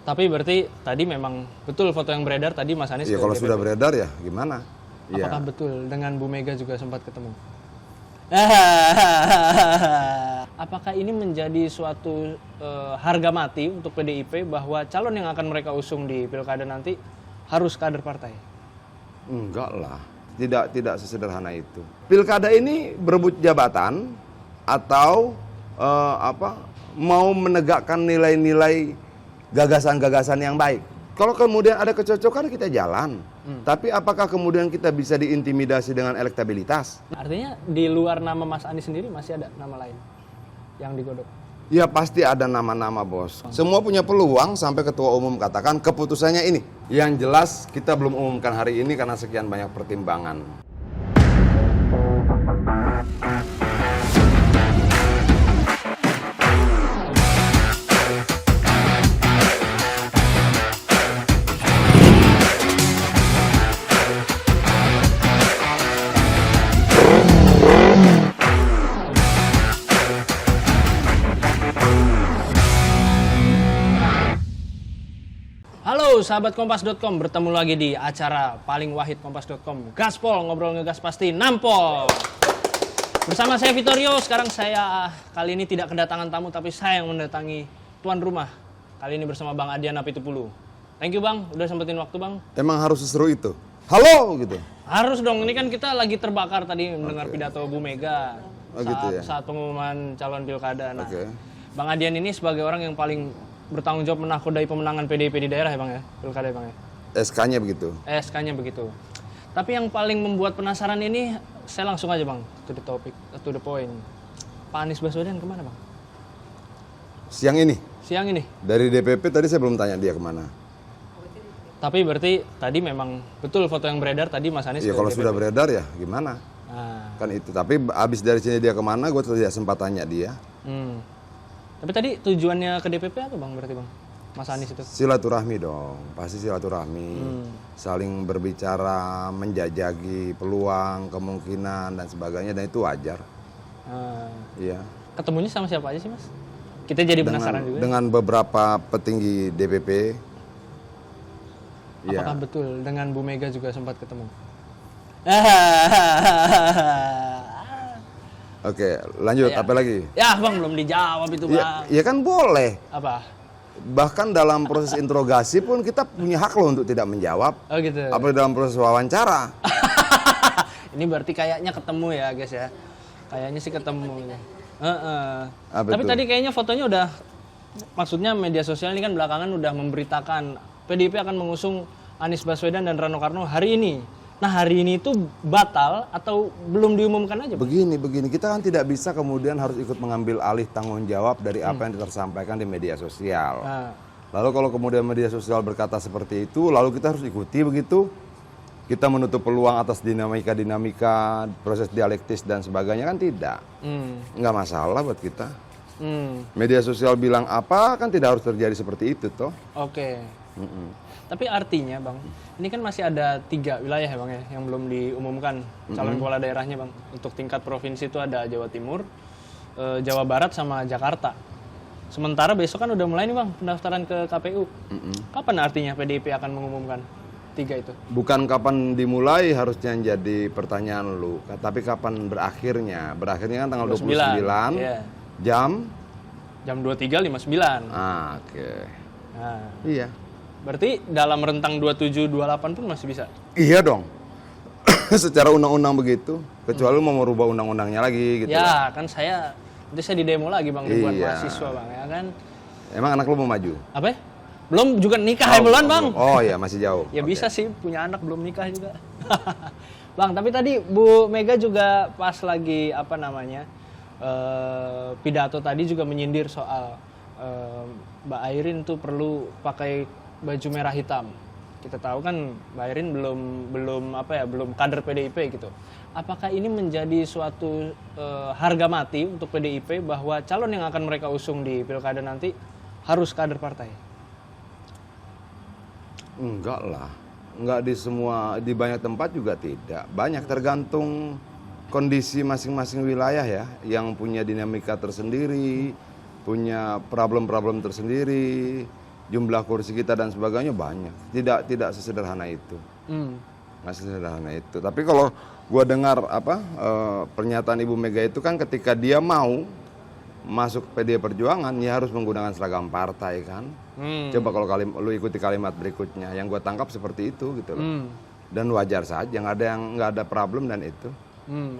Tapi berarti tadi memang betul foto yang beredar tadi Mas Anies Iya, ke kalau DPP. sudah beredar ya gimana? Apakah Iya. betul dengan Bu Mega juga sempat ketemu? Apakah ini menjadi suatu harga mati untuk PDIP bahwa calon yang akan mereka usung di pilkada nanti harus kader partai? Enggak lah, tidak sesederhana itu. Pilkada ini berebut jabatan atau mau menegakkan nilai-nilai gagasan-gagasan yang baik. Kalau kemudian ada kecocokan kita jalan. Tapi apakah kemudian kita bisa diintimidasi dengan elektabilitas? Artinya di luar nama Mas Anies sendiri masih ada nama lain yang digodok? Ya pasti ada nama-nama, bos. Semua punya peluang sampai ketua umum katakan keputusannya ini. Yang jelas kita belum umumkan hari ini karena sekian banyak pertimbangan. Halo sahabat kompas.com, bertemu lagi di acara paling wahid kompas.com, Gaspol, ngobrol ngegas pasti nampol. Bersama saya Vittorio, sekarang saya kali ini tidak kedatangan tamu tapi saya yang mendatangi tuan rumah. Kali ini bersama Bang Adian Apitupulu. Thank you Bang, udah sempetin waktu Bang. Emang harus seseru itu? Halo gitu. Harus dong, ini kan kita lagi terbakar tadi mendengar pidato Bu Mega Oh, gitu ya? saat pengumuman calon pilkada. Nah, Oke. Bang Adian ini sebagai orang yang paling bertanggung jawab menakodai pemenangan PDIP di daerah ya Bang ya, pilkada ya Bang ya. SK-nya begitu. SK-nya begitu. Tapi yang paling membuat penasaran ini, saya langsung aja Bang, to the topic, to the point. Pak Anies Baswedan kemana Bang? Siang ini, Siang ini. dari DPP tadi saya belum tanya dia kemana. Tapi berarti tadi memang betul foto yang beredar tadi Mas Anies Iya, ke kalau DPP. sudah beredar ya gimana? Nah, Kan itu. Tapi abis dari sini dia kemana, gue tidak sempat tanya dia. Tapi tadi tujuannya ke DPP apa Bang berarti Bang? Mas Anies itu? Silaturahmi dong, pasti silaturahmi. Saling berbicara, menjajaki peluang, kemungkinan, dan sebagainya. Dan itu wajar. Nah, Iya. ketemunya sama siapa aja sih Mas? Kita jadi penasaran juga. Dengan beberapa petinggi DPP. Iya. Apakah betul dengan Bu Mega juga sempat ketemu? Oke, lanjut. Iya. Apa lagi? Ya Bang, belum dijawab itu Bang. Ya kan boleh. Apa? Bahkan dalam proses interogasi pun kita punya hak loh untuk tidak menjawab. Oh gitu. Apa dalam proses wawancara. Ini berarti kayaknya ketemu ya guys ya. Kayaknya sih ketemu. Apa Tapi itu? tadi kayaknya fotonya udah, maksudnya media sosial ini kan belakangan udah memberitakan PDIP akan mengusung Anies Baswedan dan Rano Karno hari ini. Nah hari ini itu batal atau belum diumumkan aja Bang? Begini, kita kan tidak bisa kemudian harus ikut mengambil alih tanggung jawab dari apa yang tersampaikan di media sosial. Nah, Lalu kalau kemudian media sosial berkata seperti itu, lalu kita harus ikuti begitu. Kita menutup peluang atas dinamika-dinamika, proses dialektis dan sebagainya kan tidak. Nggak masalah buat kita. Media sosial bilang apa kan tidak harus terjadi seperti itu toh. Oke. Tapi artinya Bang, ini kan masih ada 3 wilayah ya Bang ya, yang belum diumumkan calon kepala daerahnya Bang. Untuk tingkat provinsi itu ada Jawa Timur, Jawa Barat sama Jakarta. Sementara besok kan udah mulai nih Bang pendaftaran ke KPU. Kapan artinya PDIP akan mengumumkan 3 itu? Bukan kapan dimulai harusnya jadi pertanyaan lu, tapi kapan berakhirnya. Berakhirnya kan tanggal 29 Iya. jam. Jam 23.59. Oke. Nah, Iya. berarti dalam rentang 27-28 pun masih bisa? Iya dong. Secara undang-undang begitu. Kecuali lu mau merubah undang-undangnya lagi gitu. Ya, kan nanti saya di demo lagi Bang, ribuan Iya. mahasiswa Bang, ya kan? Emang anak lu mau maju? Apa ya? Belum juga nikah ya bulan Bang? Oh iya, masih jauh. Ya Oke. bisa sih, punya anak belum nikah juga. Bang, tapi tadi Bu Mega juga pas lagi pidato tadi juga menyindir soal Mbak Airin tuh perlu pakai baju merah hitam. Kita tahu kan Mbak Airin belum kader PDIP gitu. Apakah ini menjadi suatu harga mati untuk PDIP bahwa calon yang akan mereka usung di pilkada nanti harus kader partai? Enggak lah. Enggak di banyak tempat juga tidak. Banyak tergantung kondisi masing-masing wilayah ya, yang punya dinamika tersendiri, punya problem-problem tersendiri. jumlah kursi kita dan sebagainya banyak. Tidak sesederhana itu. Nggak sesederhana itu. Tapi kalau gua dengar pernyataan Ibu Mega itu kan ketika dia mau masuk PDI Perjuangan, ya harus menggunakan seragam partai kan. Coba kalau lu ikuti kalimat berikutnya, yang gua tangkap seperti itu gitu loh. Dan wajar saja, nggak ada problem dan itu.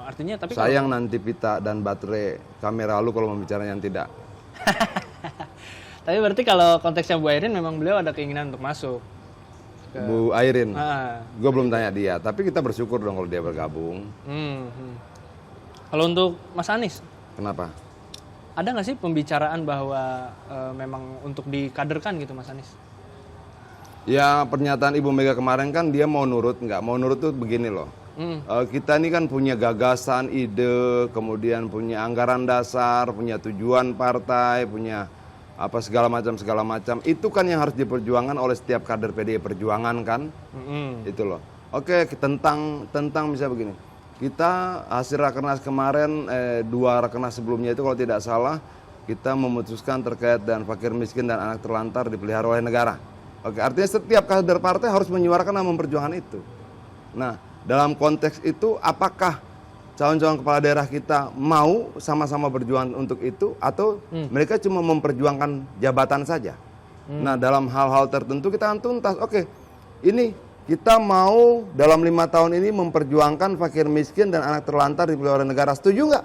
Artinya tapi sayang nanti pita dan baterai kamera lu kalau membicara yang tidak. Tapi berarti kalau konteksnya Bu Airin memang beliau ada keinginan untuk masuk. Bu Airin, gue belum tanya dia, tapi kita bersyukur dong kalau dia bergabung. Kalau untuk Mas Anies, kenapa? Ada nggak sih pembicaraan bahwa memang untuk dikaderkan gitu Mas Anies? Ya pernyataan Ibu Mega kemarin kan dia mau nurut, nggak mau nurut tuh begini loh. Kita ini kan punya gagasan, ide, kemudian punya anggaran dasar, punya tujuan partai, punya apa segala macam. Itu kan yang harus diperjuangkan oleh setiap kader PDI Perjuangan kan. Itu loh. Oke, tentang bisa begini. Kita hasil rakernas kemarin, 2 rakernas sebelumnya itu kalau tidak salah, kita memutuskan terkait dan fakir miskin dan anak terlantar dipelihara oleh negara. Oke, artinya setiap kader partai harus menyuarakan dan memperjuangkan itu. Nah, dalam konteks itu apakah calon-calon kepala daerah kita mau sama-sama berjuang untuk itu atau mereka cuma memperjuangkan jabatan saja? Nah, dalam hal-hal tertentu kita akan tuntas. Oke, ini kita mau dalam 5 tahun ini memperjuangkan fakir miskin dan anak terlantar dipelihara negara. Setuju nggak?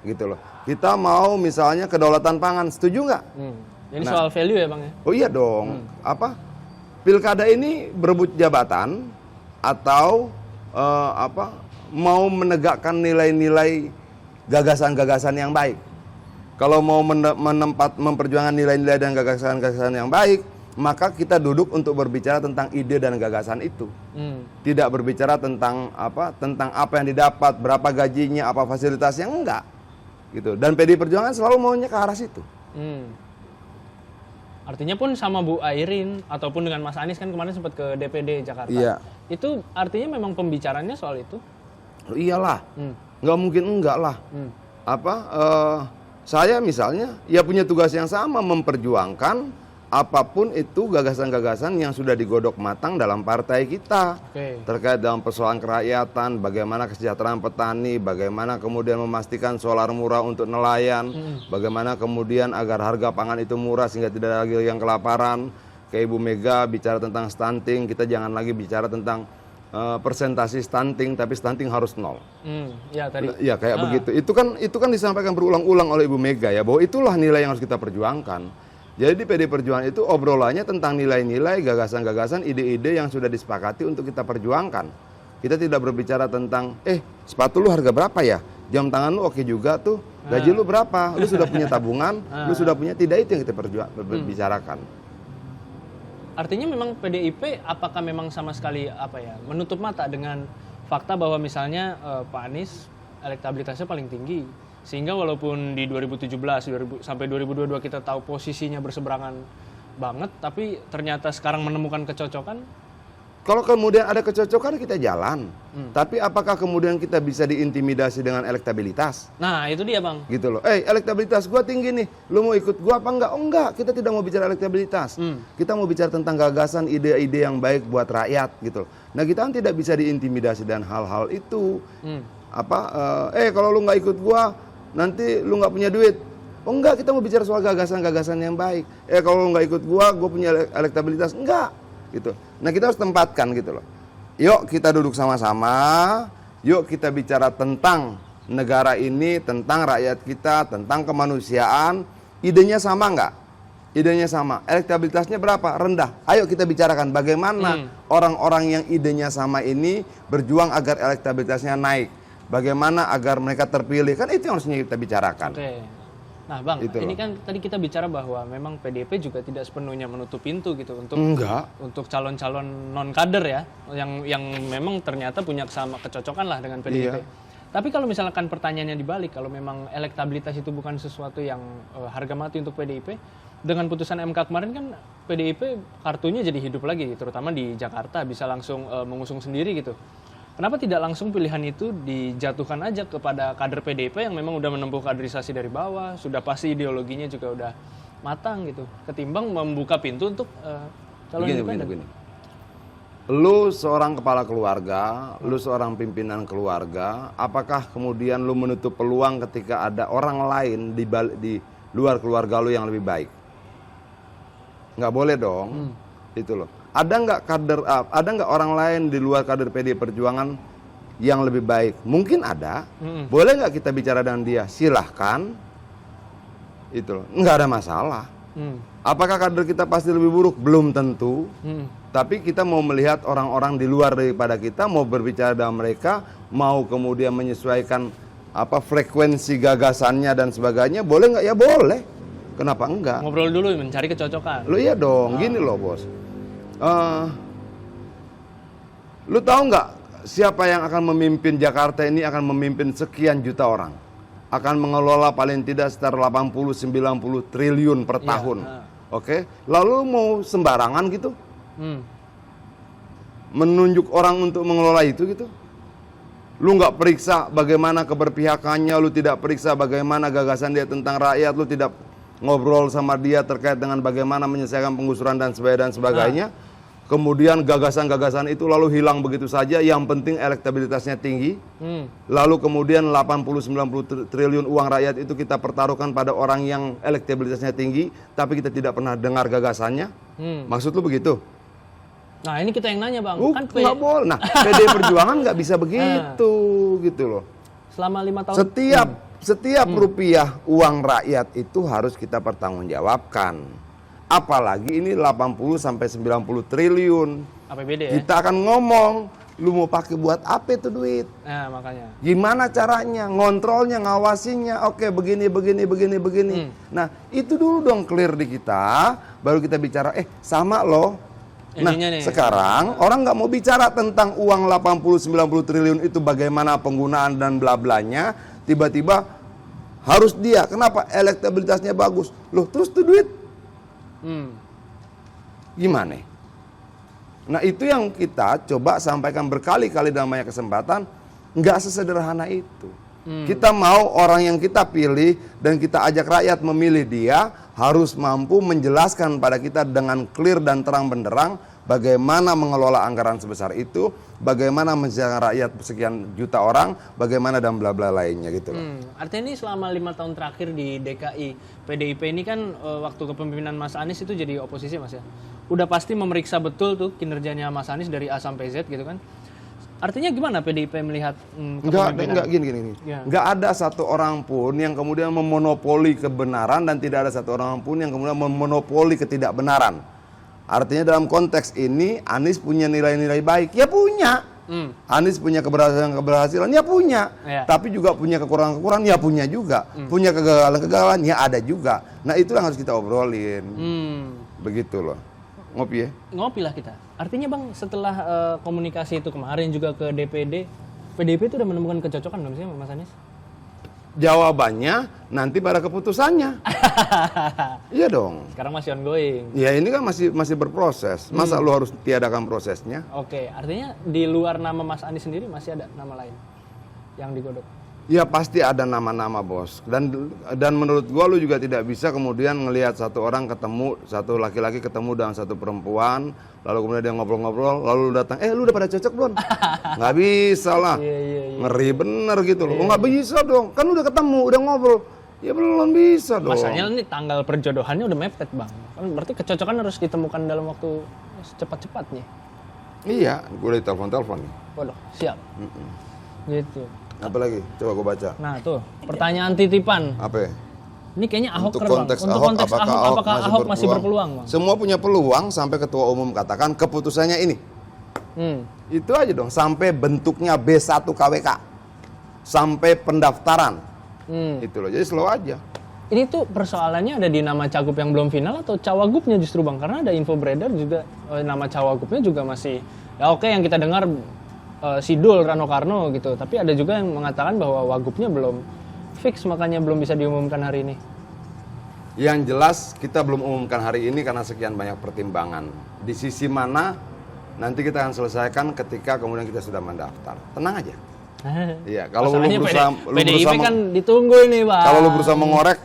Gitu loh. Kita mau misalnya kedaulatan pangan. Setuju nggak? Ini soal value ya Bang ya? Oh iya dong. Pilkada ini berebut jabatan atau mau menegakkan nilai-nilai gagasan-gagasan yang baik. Kalau mau memperjuangkan nilai-nilai dan gagasan-gagasan yang baik, maka kita duduk untuk berbicara tentang ide dan gagasan itu. Tidak berbicara tentang apa yang didapat, berapa gajinya, apa fasilitasnya, enggak. Gitu. Dan PDI Perjuangan selalu maunya ke arah situ. Artinya pun sama Bu Airin ataupun dengan Mas Anies kan kemarin sempat ke DPD Jakarta. Iya. Itu artinya memang pembicaranya soal itu? Oh, iyalah, nggak mungkin enggak lah. Saya misalnya ya punya tugas yang sama memperjuangkan apapun itu gagasan-gagasan yang sudah digodok matang dalam partai kita. Terkait dalam persoalan kerakyatan, bagaimana kesejahteraan petani, bagaimana kemudian memastikan solar murah untuk nelayan, bagaimana kemudian agar harga pangan itu murah sehingga tidak lagi yang kelaparan. Kayak Ibu Mega bicara tentang stunting, kita jangan lagi bicara tentang persentase stunting, tapi stunting harus 0. Ya tadi. Ya kayak begitu. Itu kan disampaikan berulang-ulang oleh Ibu Mega ya, bahwa itulah nilai yang harus kita perjuangkan. Jadi PDI Perjuangan itu obrolannya tentang nilai-nilai, gagasan-gagasan, ide-ide yang sudah disepakati untuk kita perjuangkan. Kita tidak berbicara tentang, sepatu lu harga berapa ya? Jam tangan lu oke juga tuh, gaji lu berapa? Lu sudah punya tabungan, lu sudah punya, tidak itu yang kita bicarakan. Artinya memang PDIP apakah memang sama sekali menutup mata dengan fakta bahwa misalnya Pak Anies elektabilitasnya paling tinggi? Sehingga walaupun di 2017 sampai 2022 kita tahu posisinya berseberangan banget, tapi ternyata sekarang menemukan kecocokan. Kalau kemudian ada kecocokan kita jalan. Tapi apakah kemudian kita bisa diintimidasi dengan elektabilitas? Nah, itu dia, Bang. Gitu loh. Elektabilitas gua tinggi nih. Lu mau ikut gua apa enggak? Oh enggak, kita tidak mau bicara elektabilitas. Kita mau bicara tentang gagasan, ide-ide yang baik buat rakyat gitu loh. Nah, kita kan tidak bisa diintimidasi dan hal-hal itu. Kalau lu nggak ikut gua nanti lu nggak punya duit. Oh enggak, kita mau bicara soal gagasan-gagasan yang baik. Kalau lu nggak ikut gua punya elektabilitas. Enggak, gitu. Nah, kita harus tempatkan gitu loh. Yuk kita duduk sama-sama. Yuk kita bicara tentang negara ini, tentang rakyat kita, tentang kemanusiaan. Idenya sama nggak? Idenya sama. Elektabilitasnya berapa? Rendah. Ayo kita bicarakan bagaimana orang-orang yang idenya sama ini berjuang agar elektabilitasnya naik. Bagaimana agar mereka terpilih, kan itu yang harusnya kita bicarakan. Nah Bang, gitu ini loh. kan tadi kita bicara bahwa memang PDIP juga tidak sepenuhnya menutup pintu gitu untuk calon-calon non kader ya, yang memang ternyata punya kecocokan lah dengan PDIP. Iya. Tapi kalau misalkan pertanyaannya dibalik, kalau memang elektabilitas itu bukan sesuatu yang harga mati untuk PDIP, dengan putusan MK kemarin kan PDIP kartunya jadi hidup lagi, terutama di Jakarta bisa langsung mengusung sendiri gitu. Kenapa tidak langsung pilihan itu dijatuhkan aja kepada kader PDIP yang memang udah menempuh kaderisasi dari bawah, sudah pasti ideologinya juga udah matang gitu, ketimbang membuka pintu untuk calon independen. Begini. Lu seorang kepala keluarga, lu seorang pimpinan keluarga, apakah kemudian lu menutup peluang ketika ada orang lain di luar keluarga lu yang lebih baik? Nggak boleh dong, itu loh. Ada nggak orang lain di luar kader PDI Perjuangan yang lebih baik? Mungkin ada. Boleh nggak kita bicara dengan dia? Silahkan. Itu loh. Nggak ada masalah. Apakah kader kita pasti lebih buruk? Belum tentu. Tapi kita mau melihat orang-orang di luar daripada kita, mau berbicara dengan mereka, mau kemudian menyesuaikan frekuensi gagasannya dan sebagainya, boleh nggak? Ya boleh. Kenapa enggak? Ngobrol dulu, mencari kecocokan. Lo iya dong, gini loh bos. Lu tahu nggak siapa yang akan memimpin Jakarta ini, akan memimpin sekian juta orang? Akan mengelola paling tidak sekitar 80-90 triliun per tahun. Oke? Lalu mau sembarangan gitu? Menunjuk orang untuk mengelola itu gitu? Lu nggak periksa bagaimana keberpihakannya, lu tidak periksa bagaimana gagasan dia tentang rakyat, lu tidak ngobrol sama dia terkait dengan bagaimana menyelesaikan penggusuran dan sebagainya. Kemudian gagasan-gagasan itu lalu hilang begitu saja, yang penting elektabilitasnya tinggi. Lalu kemudian 80-90 triliun uang rakyat itu kita pertaruhkan pada orang yang elektabilitasnya tinggi, tapi kita tidak pernah dengar gagasannya. Maksud lu begitu? Nah ini kita yang nanya bang, kan nggak boleh. Nah PDI Perjuangan nggak bisa begitu, gitu loh. Selama 5 tahun. Setiap rupiah uang rakyat itu harus kita pertanggungjawabkan. Apalagi ini 80-90 triliun. APBD ya? Kita akan ngomong, lu mau pakai buat apa itu duit? Nah makanya. Gimana caranya, ngontrolnya, ngawasinya? Oke, begini. Nah itu dulu dong clear di kita, baru kita bicara. Sama loh. Nah sekarang orang nggak mau bicara tentang uang 80-90 triliun itu bagaimana penggunaan dan bla-blanya. Tiba-tiba harus dia. Kenapa? Elektabilitasnya bagus. Loh terus tuh duit gimana? Nah itu yang kita coba sampaikan berkali-kali dalam banyak kesempatan. Nggak sesederhana itu. Kita mau orang yang kita pilih dan kita ajak rakyat memilih dia, harus mampu menjelaskan pada kita dengan clear dan terang benderang bagaimana mengelola anggaran sebesar itu, bagaimana menjaga rakyat sekian juta orang, bagaimana dan bla bla lainnya gitu loh. Artinya ini selama 5 tahun terakhir di DKI PDIP ini kan waktu kepemimpinan Mas Anies itu jadi oposisi Mas ya. Udah pasti memeriksa betul tuh kinerjanya Mas Anies dari A sampai Z gitu kan. Artinya gimana PDIP melihat kepemimpinan? Enggak gini. Ya. Enggak ada satu orang pun yang kemudian memonopoli kebenaran dan tidak ada satu orang pun yang kemudian memonopoli ketidakbenaran. Artinya dalam konteks ini Anies punya nilai-nilai baik, ya punya. Anies punya keberhasilan, ya punya. Ya. Tapi juga punya kekurangan-kekurangan, ya punya juga. Punya kegagalan-kegagalan, ya ada juga. Nah itu yang harus kita obrolin. Begitu loh. Ngopi ya? Ngopi lah kita. Artinya bang setelah komunikasi itu kemarin juga ke DPD, PDIP itu udah menemukan kecocokan belum sih Mas Anies? Jawabannya nanti pada keputusannya. Iya dong. Sekarang masih ongoing. Ya ini kan masih berproses. Masa lu harus tiadakan prosesnya? Oke, artinya di luar nama Mas Anies sendiri masih ada nama lain yang digodok? Ya pasti ada nama-nama bos. Dan menurut gua lu juga tidak bisa kemudian ngelihat satu orang ketemu, satu laki-laki ketemu dengan satu perempuan, lalu kemudian dia ngobrol-ngobrol, lalu lu datang, lu udah pada cocok belum? Nggak bisa lah. Iya. Ngeri bener gitu loh. Nggak bisa dong. Kan udah ketemu, udah ngobrol. Ya belum bisa dong. Masalahnya ini tanggal perjodohannya udah mepet bang. Kan berarti kecocokan harus ditemukan dalam waktu secepat-cepatnya. Iya, gue udah telepon nih. Waduh, siap. Gitu. Apa lagi? Coba gue baca. Nah tuh, pertanyaan titipan. Apa ya? Ini kayaknya Ahok Untuk keren, konteks Bang. Untuk konteks Ahok, apakah Ahok masih berpeluang, Bang? Semua punya peluang sampai ketua umum katakan keputusannya ini. Itu aja dong, sampai bentuknya B1 KWK. Sampai pendaftaran. Itu loh, jadi slow aja. Ini tuh persoalannya ada di nama cagup yang belum final atau cawagupnya justru Bang? Karena ada info beredar juga nama cawagupnya juga masih, ya oke yang kita dengar Sidul Rano Karno gitu. Tapi ada juga yang mengatakan bahwa wagupnya belum fix, makanya belum bisa diumumkan hari ini. Yang jelas kita belum umumkan hari ini karena sekian banyak pertimbangan. Di sisi mana nanti kita akan selesaikan ketika kemudian kita sudah mendaftar. Tenang aja. Iya, kalau lu berusaha PDIP kan ditunggu ini, Bang. Kalau lu berusaha mengorek,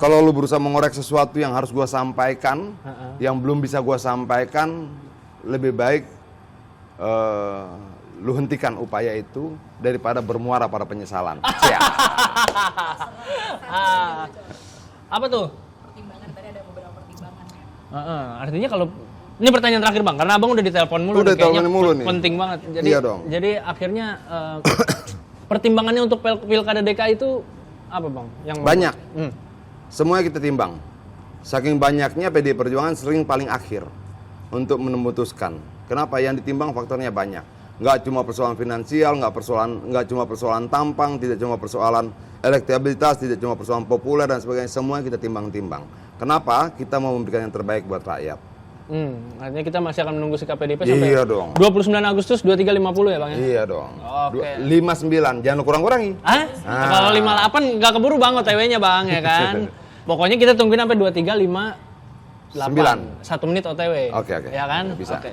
Kalau lu berusaha mengorek sesuatu yang harus gua sampaikan, yang belum bisa gua sampaikan, lebih baik lu hentikan upaya itu daripada bermuara pada penyesalan. Siap. Apa tuh? Pertimbangan, tadi ada beberapa pertimbangan. Artinya kalau ini pertanyaan terakhir Bang, karena Abang udah ditelepon mulu, Udah nih, kayaknya teleponin mulu nih. penting banget. Jadi, Iya dong. jadi akhirnya pertimbangannya untuk pilkada DKI itu apa Bang? Yang Banyak. Hmm. Semuanya kita timbang. Saking banyaknya PDI Perjuangan sering paling akhir untuk memutuskan. Kenapa? Yang ditimbang faktornya banyak. Nggak cuma persoalan finansial, nggak cuma persoalan tampang, tidak cuma persoalan elektabilitas, tidak cuma persoalan populer dan sebagainya. Semuanya kita timbang-timbang. Kenapa? Kita mau memberikan yang terbaik buat rakyat. Artinya kita masih akan menunggu sikap PDIP sampai Iya dong. 29 Agustus 2350 ya Bang ya? Iya dong. Oke. 59, jangan lu kurang-kurangi. Hah? Kalau 58 nggak keburu Bang OTW-nya Bang ya kan? Pokoknya kita tungguin sampai 2358. 1 menit OTW. Oke. Ya kan? Bisa. Oke.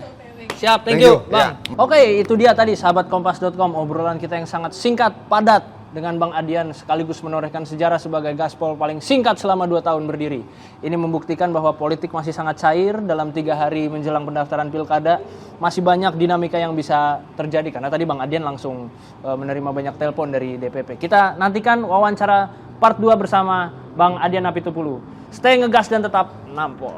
Siap, thank Thank you, you, Bang. ya. Oke, itu dia tadi sahabat kompas.com, obrolan kita yang sangat singkat, padat dengan Bang Adian sekaligus menorehkan sejarah sebagai gaspol paling singkat selama 2 tahun berdiri. Ini membuktikan bahwa politik masih sangat cair dalam 3 hari menjelang pendaftaran pilkada. Masih banyak dinamika yang bisa terjadi karena tadi Bang Adian langsung menerima banyak telepon dari DPP. Kita nantikan wawancara part 2 bersama Bang Adian Apitupulu. Stay ngegas dan tetap nampol.